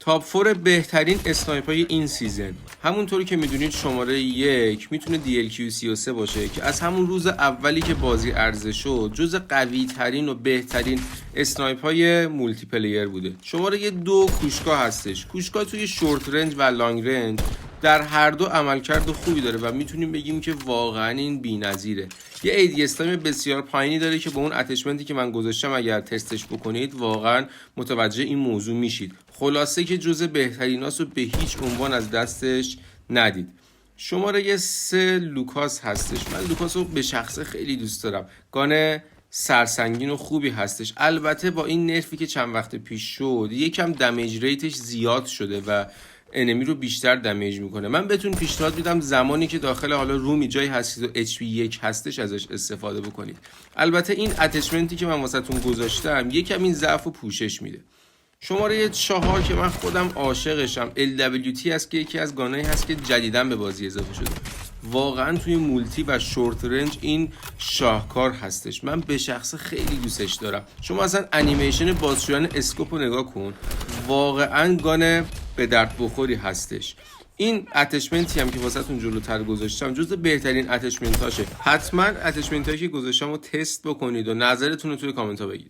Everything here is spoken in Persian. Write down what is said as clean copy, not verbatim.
تاپ 4 بهترین اسنایپای این سیزن. همونطوری که میدونید شماره 1 میتونه DLQ33 باشه که از همون روز اولی که بازی عرضه شد جز قوی ترین و بهترین اسنایپای مولتی پلیر بوده. شماره 2 کوشکا هستش. کوشکا توی شورت رنج و لانگ رنج در هر دو عملکرد خوبی داره و میتونیم بگیم که واقعا این بی‌نظیره. یه ADS تایم بسیار پایینی داره که با اون اتچمنتی که من گذاشتم اگر تستش بکنید واقعا متوجه این موضوع میشید. خلاصه که جزء بهتریناست و به هیچ عنوان از دستش ندید. شماره 3 لوکاس هستش. من لوکاس رو به شخصه خیلی دوست دارم. گان سرسنگین و خوبی هستش. البته با این نرفی که چند وقت پیش شد یکم دمیج ریتش زیاد شده و انمی رو بیشتر دمیج میکنه. من بهتون پیشنهاد میدم زمانی که داخل حالا رومی جایی هستید و HP 1 هستش ازش استفاده بکنید. البته این اتچمنتی که من واسهتون گذاشتم یکم این ضعف و پوشش میده. شماره 4 که من خودم عاشقشم LWT هست که یکی از گانایی هست که جدیداً به بازی اضافه شده. واقعا توی مولتی و شورت رنج این شاهکار هستش. من به شخص خیلی دوستش دارم. شما اصلا انیمیشن بازشویان اسکوپ رو نگاه کن، واقعا گان به درد بخوری هستش. این اتچمنتی هم که واسهتون جلوتر گذاشتم جزو بهترین اتچمنتاشه. حتما اتچمنتایی که گذاشتم رو تست بکنید و نظرتون رو توی کامنت ها بگید.